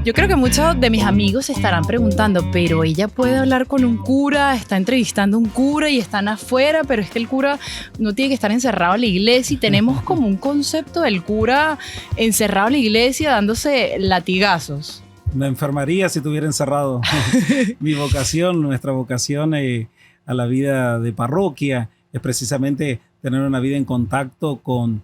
Yo creo que muchos de mis amigos se estarán preguntando, pero ella puede hablar con un cura, está entrevistando a un cura y están afuera, pero es que el cura no tiene que estar encerrado en la iglesia y tenemos como un concepto del cura encerrado en la iglesia dándose latigazos. Me enfermaría si estuviera encerrado. Mi vocación, nuestra vocación a la vida de parroquia es precisamente tener una vida en contacto con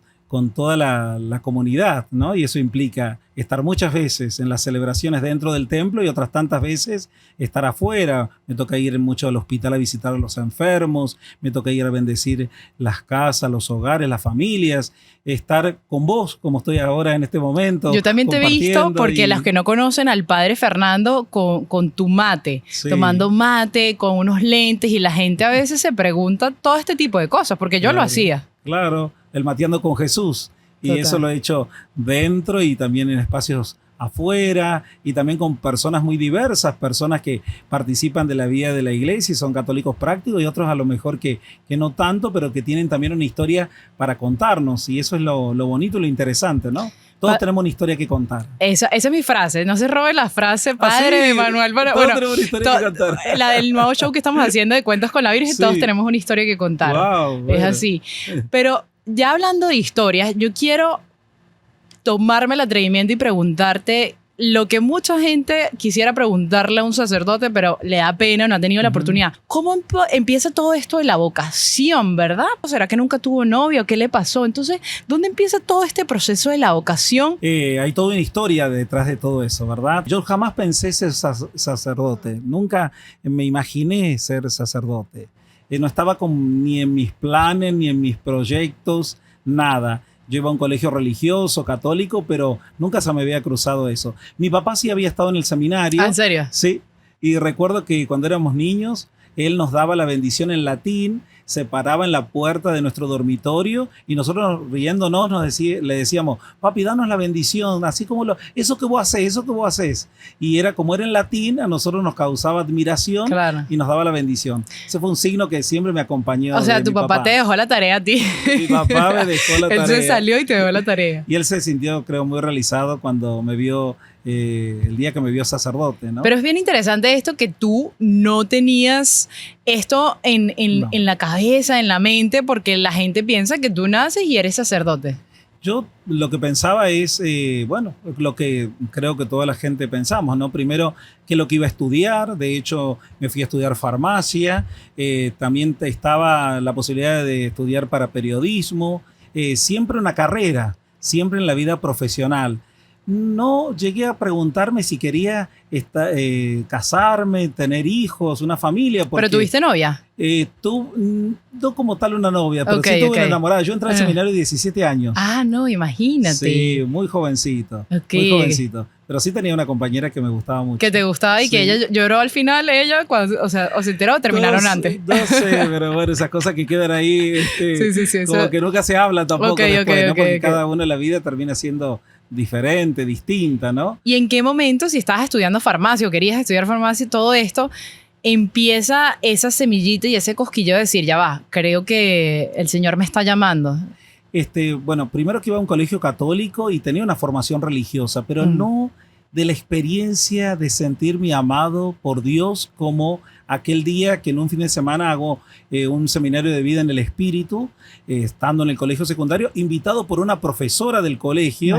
toda la comunidad, ¿no? Y eso implica estar muchas veces en las celebraciones dentro del templo y otras tantas veces estar afuera. Me toca ir mucho al hospital a visitar a los enfermos, me toca ir a bendecir las casas, los hogares, las familias, estar con vos como estoy ahora en este momento. Yo también te he visto, porque los que no conocen al padre Fernando con tu mate, sí, tomando mate, con unos lentes, y la gente a veces se pregunta todo este tipo de cosas, porque yo lo hacía. Claro, el Mateando con Jesús. Y total, eso lo he hecho dentro y también en espacios afuera y también con personas muy diversas, personas que participan de la vida de la iglesia y son católicos prácticos y otros a lo mejor que no tanto, pero que tienen también una historia para contarnos, y eso es lo bonito y lo interesante, ¿no? Todos tenemos una historia que contar. Esa es mi frase. No se robe la frase, padre de Manuel. Todos tenemos una historia que contar. La del nuevo show que estamos haciendo de Cuentos con la Virgen, sí, todos tenemos una historia que contar. Wow, bueno. Es así. Pero ya hablando de historias, yo quiero tomarme el atrevimiento y preguntarte lo que mucha gente quisiera preguntarle a un sacerdote, pero le da pena, no ha tenido la oportunidad. ¿Cómo empieza todo esto de la vocación, verdad? ¿O será que nunca tuvo novio? ¿Qué le pasó? Entonces, ¿dónde empieza todo este proceso de la vocación? Hay toda una historia detrás de todo eso, ¿verdad? Yo jamás pensé ser sacerdote. Nunca me imaginé ser sacerdote. No estaba ni en mis planes, ni en mis proyectos, nada. Yo iba a un colegio religioso, católico, pero nunca se me había cruzado eso. Mi papá sí había estado en el seminario. ¿Ah, en serio? Sí. Y recuerdo que cuando éramos niños, él nos daba la bendición en latín, se paraba en la puerta de nuestro dormitorio y nosotros riéndonos le decíamos, papi, danos la bendición, así como eso que vos haces. Y era como era en latín, a nosotros nos causaba admiración, claro, y nos daba la bendición. Ese fue un signo que siempre me acompañó. O sea, tu papá te dejó la tarea a ti. Mi papá me dejó la tarea. Él se salió y te dejó la tarea. Y él se sintió, creo, muy realizado cuando me vio, el día que me vio sacerdote, ¿no? Pero es bien interesante esto, que tú no tenías esto en la cabeza, en la mente, porque la gente piensa que tú naces y eres sacerdote. Yo lo que pensaba es, lo que creo que toda la gente pensamos, ¿no? Primero, que lo que iba a estudiar. De hecho, me fui a estudiar farmacia. También estaba la posibilidad de estudiar para periodismo. Siempre una carrera, siempre en la vida profesional. No llegué a preguntarme si quería casarme, tener hijos, una familia. ¿Pero tuviste novia? No como tal una novia, pero sí tuve una enamorada. Yo entré al seminario de 17 años. Ah, no, imagínate. Sí, muy jovencito. Muy jovencito. Pero sí tenía una compañera que me gustaba mucho. Que te gustaba y que ella lloró al final, o se enteró o terminaron antes. No sé, pero bueno, esas cosas que quedan ahí, sí, como que nunca se hablan tampoco después, ¿no? Porque cada cada uno en la vida termina siendo diferente, distinta, ¿no? ¿Y en qué momento, si estabas estudiando farmacia o querías estudiar farmacia y todo esto, empieza esa semillita y ese cosquillo de decir, ya va, creo que el Señor me está llamando? Primero que iba a un colegio católico y tenía una formación religiosa, pero no de la experiencia de sentirme amado por Dios como aquel día que en un fin de semana hago un seminario de vida en el Espíritu, estando en el colegio secundario, invitado por una profesora del colegio.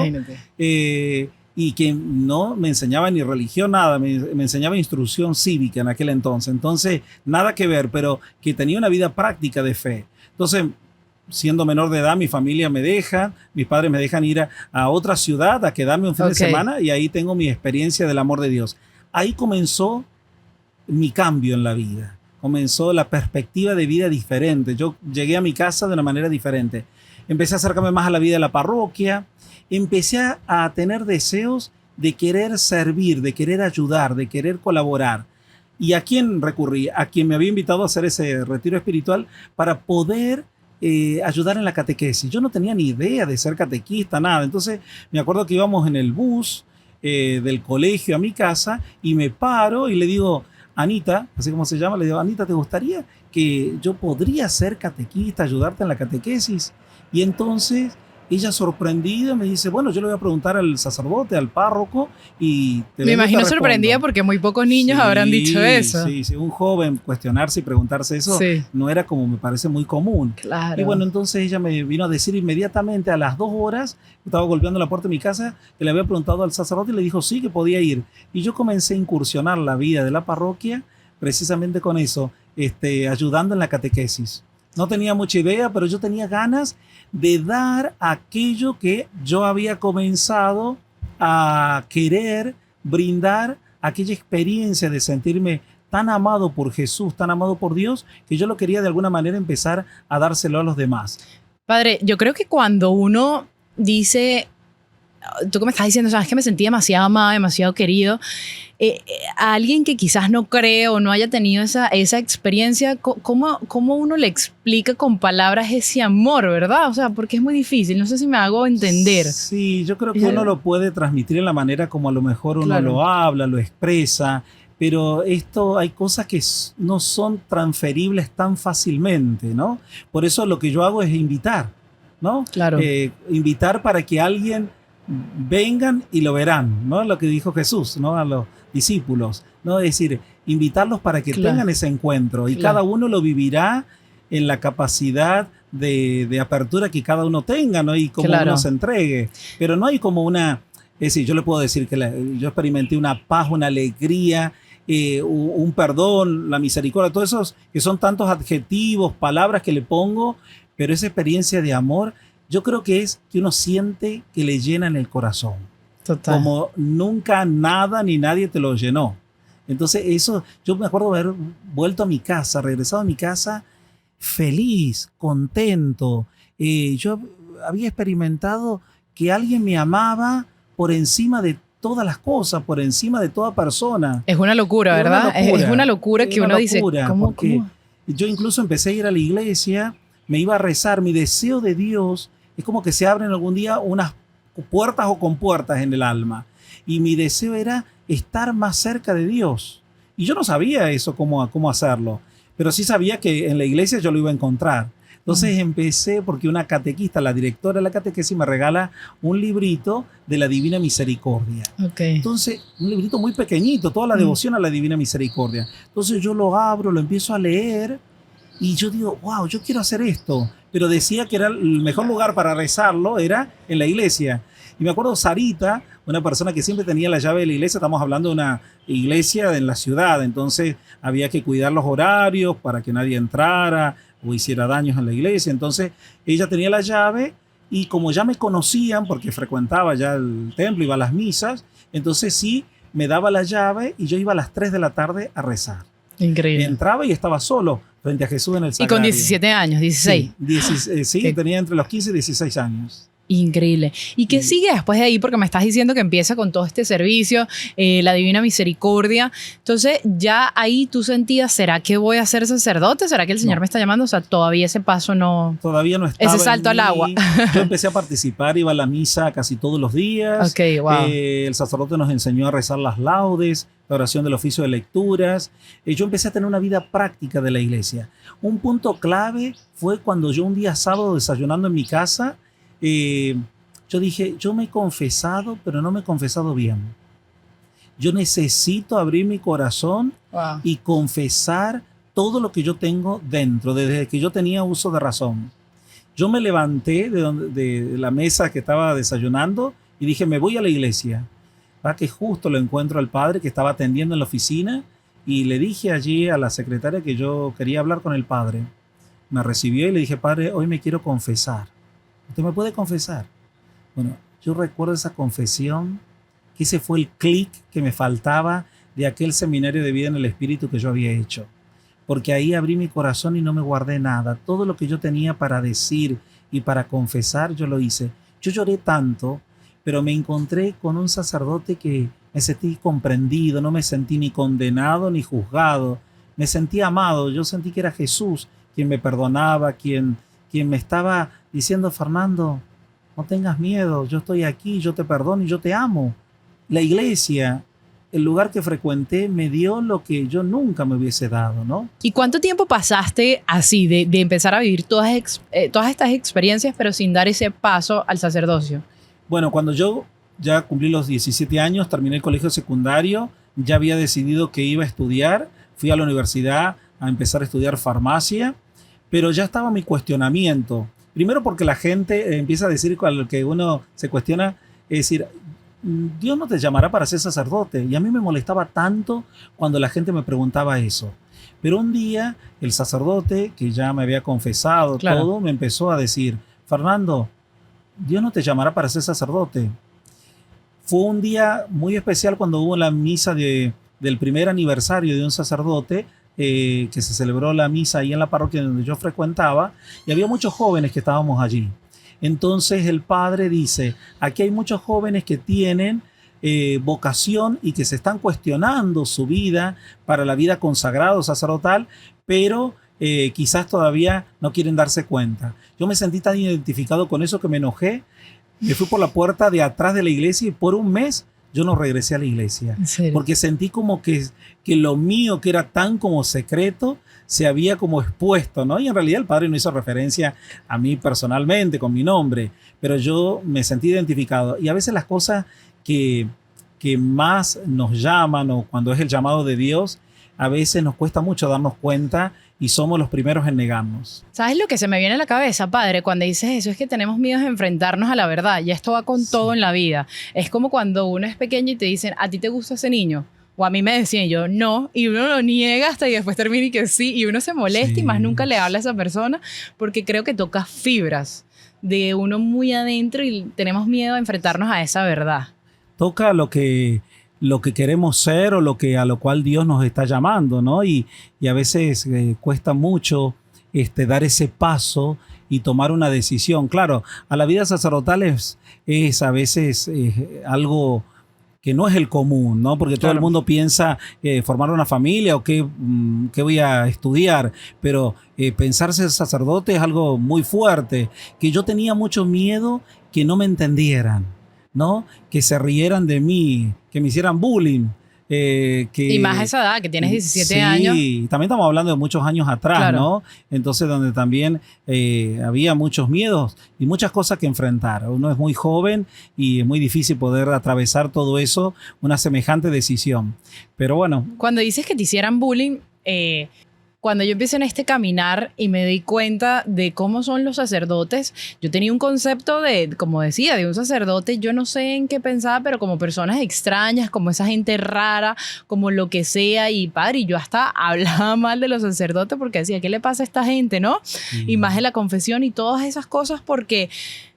Y que no me enseñaba ni religión, nada, me enseñaba instrucción cívica en aquel entonces. Entonces, nada que ver, pero que tenía una vida práctica de fe. Entonces, siendo menor de edad, mi familia me deja, mis padres me dejan ir a otra ciudad a quedarme un fin de semana, y ahí tengo mi experiencia del amor de Dios. Ahí comenzó mi cambio en la vida, comenzó la perspectiva de vida diferente. Yo llegué a mi casa de una manera diferente. Empecé a acercarme más a la vida de la parroquia, empecé a tener deseos de querer servir, de querer ayudar, de querer colaborar. ¿Y a quién recurrí? A quien me había invitado a hacer ese retiro espiritual para poder ayudar en la catequesis. Yo no tenía ni idea de ser catequista, nada. Entonces me acuerdo que íbamos en el bus del colegio a mi casa y me paro y le digo, Anita, así como se llama, le digo, Anita, ¿te gustaría que yo podría ser catequista, ayudarte en la catequesis? Y entonces ella sorprendida me dice, bueno, yo le voy a preguntar al sacerdote, al párroco, y Me imagino sorprendida porque muy pocos niños habrán dicho eso. Sí, sí, un joven cuestionarse y preguntarse eso no era como me parece muy común. Claro. Y bueno, entonces ella me vino a decir inmediatamente a las 2 horas, estaba golpeando la puerta de mi casa, que le había preguntado al sacerdote y le dijo sí, que podía ir. Y yo comencé a incursionar la vida de la parroquia precisamente con eso, ayudando en la catequesis. No tenía mucha idea, pero yo tenía ganas de dar aquello que yo había comenzado a querer brindar, aquella experiencia de sentirme tan amado por Jesús, tan amado por Dios, que yo lo quería de alguna manera empezar a dárselo a los demás. Padre, yo creo que cuando uno dice, tú que me estás diciendo, sabes que me sentí demasiado amado, demasiado querido, a alguien que quizás no cree o no haya tenido esa experiencia, ¿cómo uno le explica con palabras ese amor, verdad? O sea, porque es muy difícil, no sé si me hago entender. Sí, yo creo que uno lo puede transmitir en la manera como a lo mejor uno lo habla, lo expresa, pero hay cosas que no son transferibles tan fácilmente, ¿no? Por eso lo que yo hago es invitar, ¿no? Claro. Invitar para que alguien vengan y lo verán, ¿no? Lo que dijo Jesús, ¿no? A los discípulos, ¿no? Es decir, invitarlos para que tengan ese encuentro y cada uno lo vivirá en la capacidad de apertura que cada uno tenga, ¿no? Y cómo uno se entregue. Pero no hay como es decir, yo le puedo decir que yo experimenté una paz, una alegría, un perdón, la misericordia, todos esos que son tantos adjetivos, palabras que le pongo, pero esa experiencia de amor, yo creo que es que uno siente que le llenan el corazón. Total. Como nunca nada ni nadie te lo llenó. Entonces eso, yo me acuerdo de haber vuelto a mi casa, regresado a mi casa feliz, contento. Yo había experimentado que alguien me amaba por encima de todas las cosas, por encima de toda persona. Es una locura, ¿verdad? Es una locura que uno dice, ¿cómo? Yo incluso empecé a ir a la iglesia, me iba a rezar, mi deseo de Dios es como que se abren algún día unas puertas o compuertas en el alma. Y mi deseo era estar más cerca de Dios. Y yo no sabía eso, cómo hacerlo. Pero sí sabía que en la iglesia yo lo iba a encontrar. Entonces empecé porque una catequista, la directora de la catequesis, me regala un librito de la Divina Misericordia. Entonces, un librito muy pequeñito, toda la devoción a la Divina Misericordia. Entonces yo lo abro, lo empiezo a leer y yo digo, wow, yo quiero hacer esto. Pero decía que era el mejor lugar para rezarlo, era en la iglesia. Y me acuerdo Sarita, una persona que siempre tenía la llave de la iglesia, estamos hablando de una iglesia en la ciudad, entonces había que cuidar los horarios para que nadie entrara o hiciera daños en la iglesia. Entonces ella tenía la llave y como ya me conocían, porque frecuentaba ya el templo, iba a las misas, entonces sí me daba la llave y yo iba a las 3 de la tarde a rezar. Increíble. Entraba y estaba solo frente a Jesús en el sagrario. Y con 17 años, 16. Sí, tenía entre los 15 y 16 años. Increíble. ¿Y qué sigue después de ahí? Porque me estás diciendo que empieza con todo este servicio, la Divina Misericordia. Entonces, ya ahí tú sentías, ¿será que voy a ser sacerdote? ¿Será que el Señor me está llamando? O sea, todavía ese paso no... Todavía no estaba. Ese salto al agua. Yo empecé a participar, iba a la misa casi todos los días. Wow. El sacerdote nos enseñó a rezar las laudes, la oración del oficio de lecturas. Yo empecé a tener una vida práctica de la iglesia. Un punto clave fue cuando yo un día sábado desayunando en mi casa, yo dije, yo me he confesado, pero no me he confesado bien. Yo necesito abrir mi corazón y confesar todo lo que yo tengo dentro, desde que yo tenía uso de razón. Yo me levanté de la mesa que estaba desayunando y dije, me voy a la iglesia. Que justo lo encuentro al padre que estaba atendiendo en la oficina y le dije allí a la secretaria que yo quería hablar con el padre. Me recibió y le dije, padre, hoy me quiero confesar. ¿Usted me puede confesar? Bueno, yo recuerdo esa confesión, que ese fue el clic que me faltaba de aquel seminario de vida en el Espíritu que yo había hecho. Porque ahí abrí mi corazón y no me guardé nada. Todo lo que yo tenía para decir y para confesar, yo lo hice. Yo lloré tanto, pero me encontré con un sacerdote que me sentí comprendido, no me sentí ni condenado ni juzgado. Me sentí amado, yo sentí que era Jesús quien me perdonaba, quien me estaba diciendo, Fernando, no tengas miedo, yo estoy aquí, yo te perdono y yo te amo. La iglesia el lugar que frecuenté me dio lo que yo nunca me hubiese dado, ¿no? ¿Y cuánto tiempo pasaste así de empezar a vivir todas estas experiencias, pero sin dar ese paso al sacerdocio? Bueno, cuando yo ya cumplí los 17 años, terminé el colegio secundario, ya había decidido que iba a estudiar, fui a la universidad a empezar a estudiar farmacia, pero ya estaba mi cuestionamiento. Primero porque la gente empieza a decir cuando que uno se cuestiona, es decir, Dios no te llamará para ser sacerdote. Y a mí me molestaba tanto cuando la gente me preguntaba eso. Pero un día el sacerdote, que ya me había confesado todo, me empezó a decir, Fernando, Dios no te llamará para ser sacerdote. Fue un día muy especial cuando hubo la misa del primer aniversario de un sacerdote, que se celebró la misa ahí en la parroquia donde yo frecuentaba, y había muchos jóvenes que estábamos allí. Entonces el padre dice, aquí hay muchos jóvenes que tienen vocación y que se están cuestionando su vida para la vida consagrada o sacerdotal, pero quizás todavía no quieren darse cuenta. Yo me sentí tan identificado con eso que me enojé, me fui por la puerta de atrás de la iglesia y por un mes yo no regresé a la iglesia. ¿En serio? Porque sentí como que lo mío, que era tan como secreto, se había como expuesto, ¿no? Y en realidad el padre no hizo referencia a mí personalmente con mi nombre, pero yo me sentí identificado. Y a veces las cosas que más nos llaman o cuando es el llamado de Dios, a veces nos cuesta mucho darnos cuenta y somos los primeros en negarnos. ¿Sabes lo que se me viene a la cabeza, padre, cuando dices eso? Es que tenemos miedo de enfrentarnos a la verdad y esto va con todo en la vida. Es como cuando uno es pequeño y te dicen, ¿a ti te gusta ese niño? O a mí me decían, yo no, y uno lo niega hasta y después termina y que sí, y uno se molesta y más nunca le habla a esa persona porque creo que toca fibras de uno muy adentro y tenemos miedo a enfrentarnos a esa verdad. Toca lo que queremos ser o a lo cual Dios nos está llamando, ¿no? Y a veces cuesta mucho dar ese paso y tomar una decisión. Claro, a la vida sacerdotal es a veces algo que no es el común, ¿no? Porque todo el mundo piensa formar una familia o qué voy a estudiar, pero pensar ser sacerdote es algo muy fuerte, que yo tenía mucho miedo que no me entendieran, ¿no? Que se rieran de mí, que me hicieran bullying. Y más a esa edad, que tienes 17 años. Sí, también estamos hablando de muchos años atrás, ¿no? Entonces, donde también había muchos miedos y muchas cosas que enfrentar. Uno es muy joven y es muy difícil poder atravesar todo eso, una semejante decisión. Pero bueno. Cuando dices que te hicieran bullying, cuando yo empecé en este caminar y me di cuenta de cómo son los sacerdotes, yo tenía un concepto de, como decía, de un sacerdote, yo no sé en qué pensaba, pero como personas extrañas, como esa gente rara, como lo que sea. Y padre, y yo hasta hablaba mal de los sacerdotes porque decía, ¿qué le pasa a esta gente, no? Y más de la confesión y todas esas cosas porque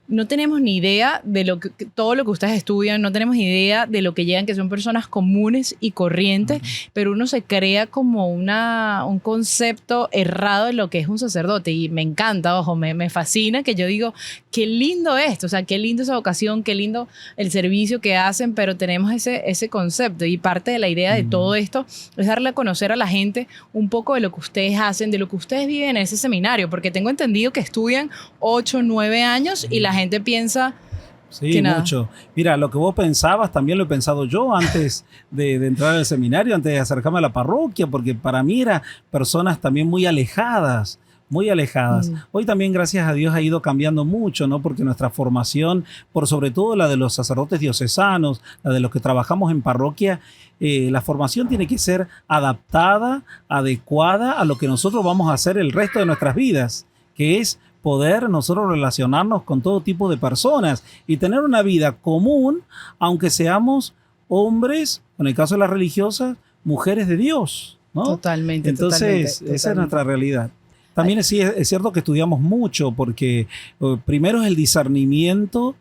no tenemos ni idea de todo lo que ustedes estudian, no tenemos idea de lo que llegan, que son personas comunes y corrientes, pero uno se crea como un concepto errado de lo que es un sacerdote y me encanta, ojo, me fascina que yo digo, qué lindo esto, o sea, qué lindo esa vocación, qué lindo el servicio que hacen, pero tenemos ese concepto y parte de la idea de todo esto es darle a conocer a la gente un poco de lo que ustedes hacen, de lo que ustedes viven en ese seminario, porque tengo entendido que estudian 8 o 9 años y la gente piensa sí, mucho. Mira, lo que vos pensabas también lo he pensado yo antes de entrar al seminario, antes de acercarme a la parroquia, porque para mí eran personas también muy alejadas. Muy alejadas. Hoy también, gracias a Dios, ha ido cambiando mucho, ¿no? Porque nuestra formación, por sobre todo la de los sacerdotes diocesanos, la de los que trabajamos en parroquia, la formación tiene que ser adaptada, adecuada a lo que nosotros vamos a hacer el resto de nuestras vidas, que es poder nosotros relacionarnos con todo tipo de personas y tener una vida común, aunque seamos hombres, en el caso de las religiosas, mujeres de Dios, ¿no? Totalmente. Entonces, esa es nuestra realidad. También es cierto que estudiamos mucho porque primero es el discernimiento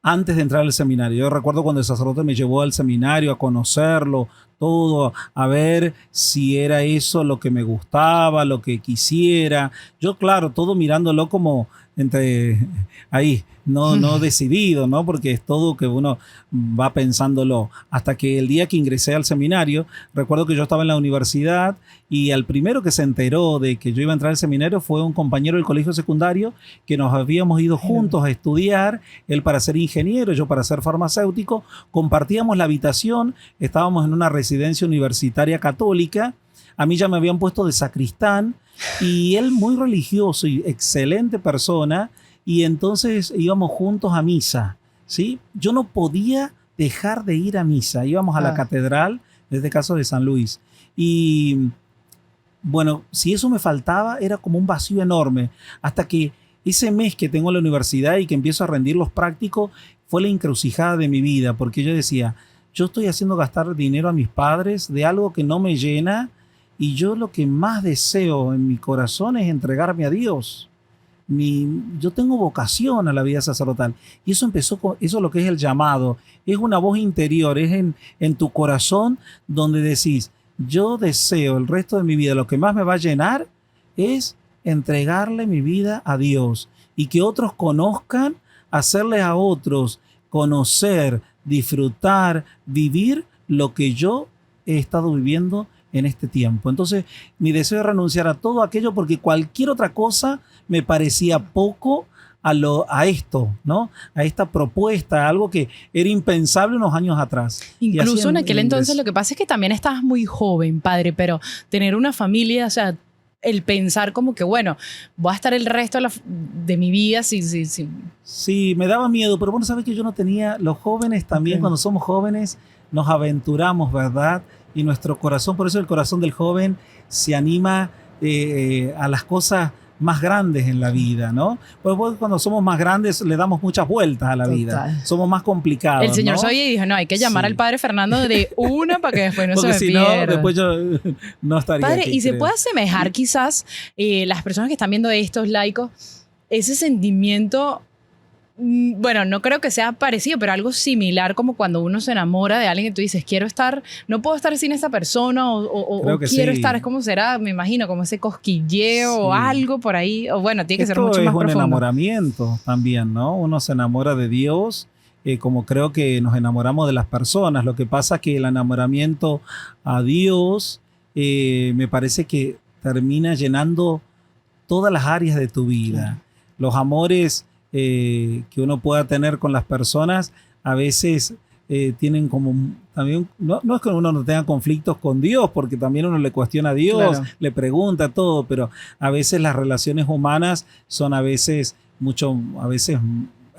antes de entrar al seminario. Yo recuerdo cuando el sacerdote me llevó al seminario a conocerlo, todo, a ver si era eso lo que me gustaba, lo que quisiera. Yo, claro, todo mirándolo como entre ahí, no decidido, ¿no? Porque es todo que uno va pensándolo. Hasta que el día que ingresé al seminario, recuerdo que yo estaba en la universidad y al primero que se enteró de que yo iba a entrar al seminario fue un compañero del colegio secundario que nos habíamos ido juntos a estudiar, él para ser ingeniero, yo para ser farmacéutico, compartíamos la habitación, estábamos en una residencia universitaria católica, a mí ya me habían puesto de sacristán y él muy religioso y excelente persona, y entonces íbamos juntos a misa, ¿sí? Yo no podía dejar de ir a misa, íbamos a la catedral, en este caso de San Luis, y bueno, si eso me faltaba era como un vacío enorme, hasta que ese mes que tengo en la universidad y que empiezo a rendir los prácticos fue la encrucijada de mi vida, porque yo decía, yo estoy haciendo gastar dinero a mis padres de algo que no me llena, y yo lo que más deseo en mi corazón es entregarme a Dios. Yo tengo vocación a la vida sacerdotal. Y eso empezó con eso, lo que es el llamado. Es una voz interior, es en tu corazón donde decís, yo deseo el resto de mi vida, lo que más me va a llenar es entregarle mi vida a Dios. Y que otros conozcan, hacerles a otros conocer, disfrutar, vivir lo que yo he estado viviendo en este tiempo. Entonces, mi deseo es renunciar a todo aquello porque cualquier otra cosa me parecía poco a esto, ¿no? A esta propuesta, algo que era impensable unos años atrás. Incluso en aquel entonces lo que pasa es que también estabas muy joven, padre, pero tener una familia, o sea, el pensar como que, bueno, voy a estar el resto de mi vida sí. Sí, me daba miedo, pero bueno, sabes que yo no tenía, los jóvenes también, cuando somos jóvenes, nos aventuramos, ¿verdad? Y nuestro corazón, por eso el corazón del joven se anima a las cosas más grandes en la vida, ¿no? Pues cuando somos más grandes le damos muchas vueltas a la vida, somos más complicados. El Señor ¿no? Soy y dijo, no, hay que llamar al padre Fernando de una para que después no porque se me si pierda. No, después yo no estaría Padre, aquí, y se creo. puede asemejar quizás las personas que están viendo estos laicos, ese sentimiento, bueno, no creo que sea parecido, pero algo similar como cuando uno se enamora de alguien y tú dices, no puedo estar sin esa persona o quiero estar, es como será, me imagino, como ese cosquilleo o algo por ahí, o bueno, tiene que ser mucho más profundo. Esto es un enamoramiento también, ¿no? Uno se enamora de Dios, como creo que nos enamoramos de las personas. Lo que pasa es que el enamoramiento a Dios me parece que termina llenando todas las áreas de tu vida. Los amores que uno pueda tener con las personas a veces tienen como también, no es que uno no tenga conflictos con Dios, porque también uno le cuestiona a Dios, le pregunta todo, pero a veces las relaciones humanas son a veces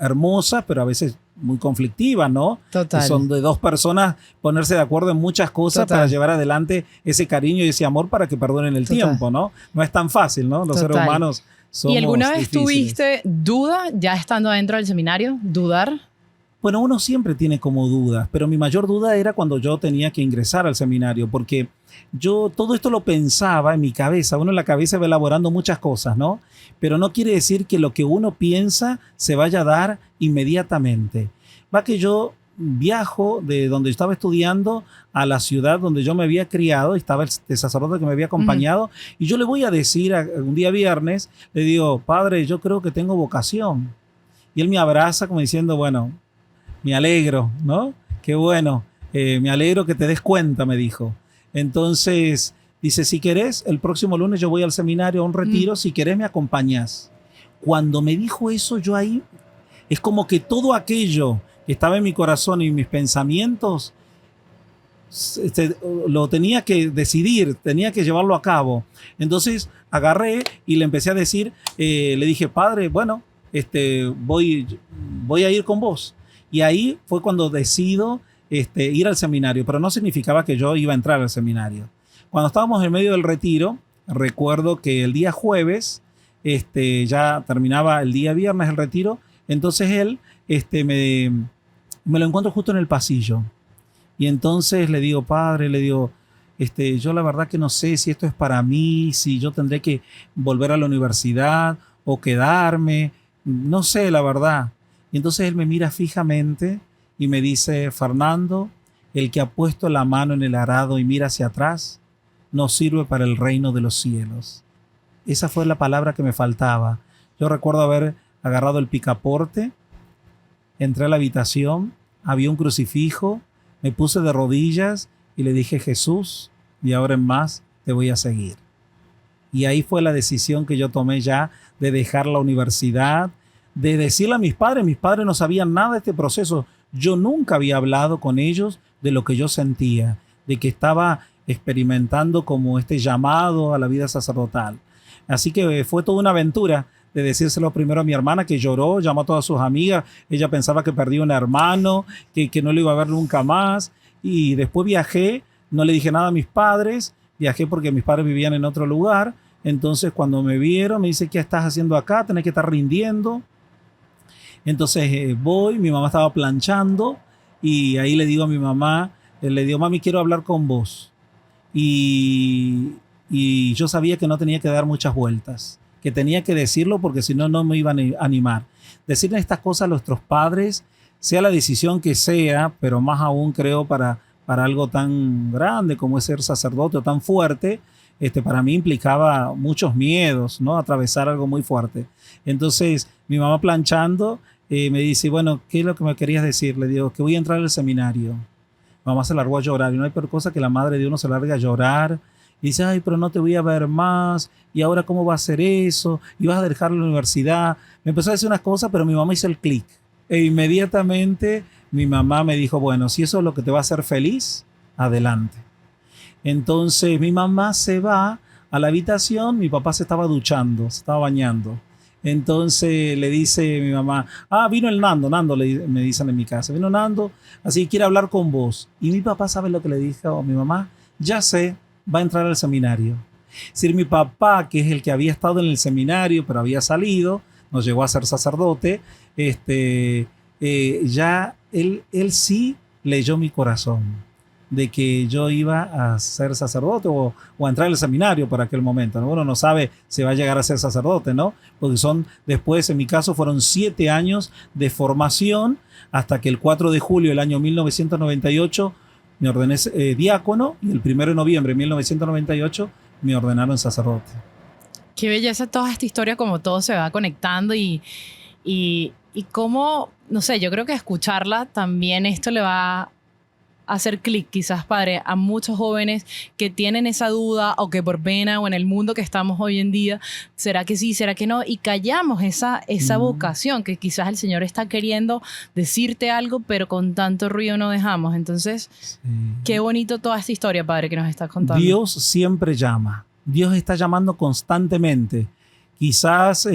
hermosas, pero a veces muy conflictivas, ¿no? Total. Son de dos personas ponerse de acuerdo en muchas cosas para llevar adelante ese cariño y ese amor para que perdonen el tiempo, ¿no? No es tan fácil, ¿no? Los seres humanos somos ¿Y alguna vez difíciles. tuviste duda ya estando adentro del seminario? ¿Dudar? Bueno, uno siempre tiene como dudas, pero mi mayor duda era cuando yo tenía que ingresar al seminario, porque yo todo esto lo pensaba en mi cabeza. Uno en la cabeza va elaborando muchas cosas, ¿no? Pero no quiere decir que lo que uno piensa se vaya a dar inmediatamente. Va que yo viajo de donde estaba estudiando a la ciudad donde yo me había criado, estaba el sacerdote que me había acompañado, y yo le voy a decir un día viernes, le digo, padre, yo creo que tengo vocación. Y él me abraza como diciendo, bueno, me alegro, ¿no? Qué bueno, me alegro que te des cuenta, me dijo. Entonces, dice, si querés, el próximo lunes yo voy al seminario a un retiro, si querés me acompañás. Cuando me dijo eso, yo ahí, es como que todo aquello que estaba en mi corazón y mis pensamientos, lo tenía que decidir, tenía que llevarlo a cabo. Entonces, agarré y le empecé a decir, le dije, padre, bueno, voy a ir con vos. Y ahí fue cuando decido ir al seminario, pero no significaba que yo iba a entrar al seminario. Cuando estábamos en medio del retiro, recuerdo que el día jueves, ya terminaba el día viernes el retiro, entonces él me lo encuentro justo en el pasillo. Y entonces le digo, padre, yo la verdad que no sé si esto es para mí, si yo tendré que volver a la universidad o quedarme, no sé la verdad. Y entonces él me mira fijamente y me dice, Fernando, el que ha puesto la mano en el arado y mira hacia atrás, no sirve para el reino de los cielos. Esa fue la palabra que me faltaba. Yo recuerdo haber agarrado el picaporte, entré a la habitación, había un crucifijo, me puse de rodillas y le dije: Jesús, de ahora en más te voy a seguir. Y ahí fue la decisión que yo tomé ya de dejar la universidad, de decirle a mis padres no sabían nada de este proceso. Yo nunca había hablado con ellos de lo que yo sentía, de que estaba experimentando como este llamado a la vida sacerdotal. Así que fue toda una aventura de decírselo primero a mi hermana, que lloró, llamó a todas sus amigas. Ella pensaba que perdía un hermano, que no lo iba a ver nunca más. Y después viajé, no le dije nada a mis padres, viajé porque mis padres vivían en otro lugar. Entonces cuando me vieron me dice: ¿qué estás haciendo acá? Tenés que estar rindiendo. Entonces voy, mi mamá estaba planchando y ahí le digo a mi mamá, le digo: mami, quiero hablar con vos. Y yo sabía que no tenía que dar muchas vueltas, que tenía que decirlo porque si no, no me iban a animar. Decirle estas cosas a nuestros padres, sea la decisión que sea, pero más aún creo para algo tan grande como es ser sacerdote o tan fuerte, para mí implicaba muchos miedos, ¿no? Atravesar algo muy fuerte. Entonces mi mamá planchando me dice: bueno, ¿qué es lo que me querías decir? Le digo: que voy a entrar al seminario. Mamá se largó a llorar y no hay peor cosa que la madre de uno se larga a llorar. Y dice: ay, pero no te voy a ver más. ¿Y ahora cómo va a ser eso? ¿Y vas a dejar la universidad? Me empezó a decir unas cosas, pero mi mamá hizo el clic. E inmediatamente mi mamá me dijo: bueno, si eso es lo que te va a hacer feliz, adelante. Entonces mi mamá se va a la habitación, mi papá se estaba duchando, se estaba bañando. Entonces le dice mi mamá: vino el Nando, me dicen en mi casa, vino Nando, así que quiere hablar con vos. Y mi papá sabe lo que le dijo a mi mamá: ya sé, va a entrar al seminario. Es decir, mi papá, que es el que había estado en el seminario, pero había salido, no llegó a ser sacerdote, ya él sí leyó mi corazón, de que yo iba a ser sacerdote o a entrar al seminario por aquel momento, ¿no? Uno no sabe si va a llegar a ser sacerdote, ¿no? Porque después, en mi caso, fueron 7 años de formación hasta que el 4 de julio del año 1998 me ordené diácono y el 1 de noviembre de 1998 me ordenaron sacerdote. Qué belleza toda esta historia, como todo se va conectando y cómo, no sé, yo creo que escucharla también esto le va hacer clic quizás, padre, a muchos jóvenes que tienen esa duda o que por pena o en el mundo que estamos hoy en día, ¿será que sí, será que no? Y callamos esa vocación que quizás el Señor está queriendo decirte algo, pero con tanto ruido no dejamos. Entonces, qué bonito toda esta historia, padre, que nos estás contando. Dios siempre llama. Dios está llamando constantemente. Quizás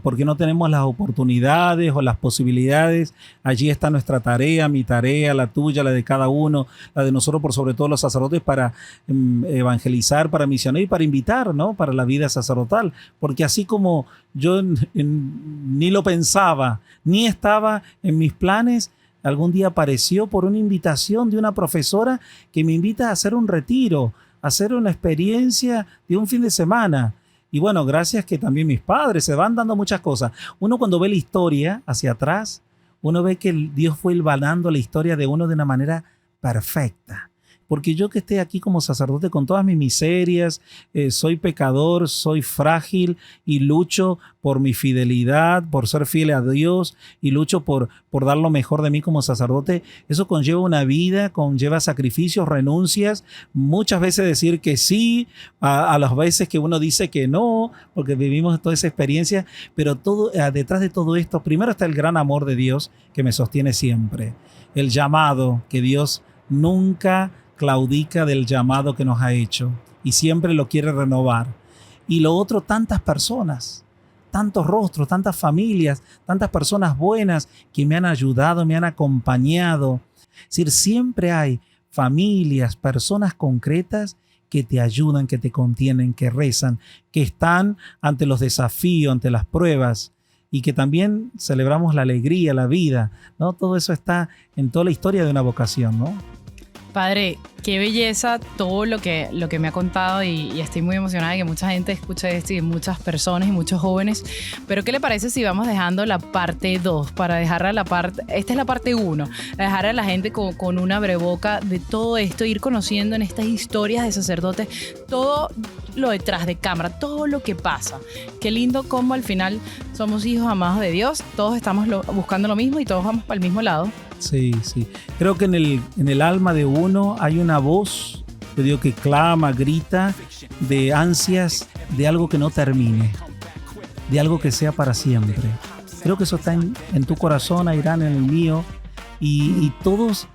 porque no tenemos las oportunidades o las posibilidades. Allí está nuestra tarea, mi tarea, la tuya, la de cada uno, la de nosotros por sobre todo los sacerdotes, para evangelizar, para misionar y para invitar, ¿no? Para la vida sacerdotal. Porque así como yo ni lo pensaba, ni estaba en mis planes, algún día apareció por una invitación de una profesora que me invita a hacer un retiro, a hacer una experiencia de un fin de semana. Y bueno, gracias que también mis padres se van dando muchas cosas. Uno cuando ve la historia hacia atrás, uno ve que Dios fue hilvanando la historia de uno de una manera perfecta. Porque yo que esté aquí como sacerdote con todas mis miserias, soy pecador, soy frágil y lucho por mi fidelidad, por ser fiel a Dios y lucho por dar lo mejor de mí como sacerdote. Eso conlleva una vida, conlleva sacrificios, renuncias, muchas veces decir que sí, a las veces que uno dice que no, porque vivimos toda esa experiencia, pero detrás de todo esto, primero está el gran amor de Dios que me sostiene siempre, el llamado que Dios nunca claudica del llamado que nos ha hecho y siempre lo quiere renovar. Y lo otro, tantas personas, tantos rostros, tantas familias, tantas personas buenas que me han ayudado, me han acompañado. Es decir, siempre hay familias, personas concretas que te ayudan, que te contienen, que rezan, que están ante los desafíos, ante las pruebas, y que también celebramos la alegría, la vida, ¿no? Todo eso está en toda la historia de una vocación, ¿no? Padre, qué belleza todo lo que me ha contado y estoy muy emocionada de que mucha gente escuche esto y muchas personas y muchos jóvenes. Pero ¿qué le parece si vamos dejando la parte 2 para dejarla esta es la parte 1, dejar a la gente con una breboca de todo esto, ir conociendo en estas historias de sacerdotes todo lo detrás de cámara, todo lo que pasa. Qué lindo cómo al final somos hijos amados de Dios, todos estamos buscando lo mismo y todos vamos para el mismo lado. Sí, sí. Creo que en el alma de uno hay una voz, yo digo, que clama, grita, de ansias de algo que no termine, de algo que sea para siempre. Creo que eso está en tu corazón, Airán, en el mío, y todos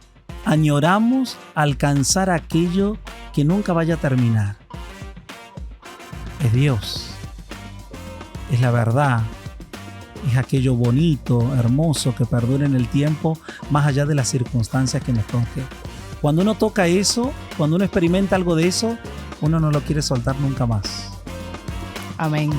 añoramos alcanzar aquello que nunca vaya a terminar. Es Dios, es la verdad. Es aquello bonito, hermoso, que perdura en el tiempo, más allá de las circunstancias que nos toque. Cuando uno toca eso, cuando uno experimenta algo de eso, uno no lo quiere soltar nunca más. Amén.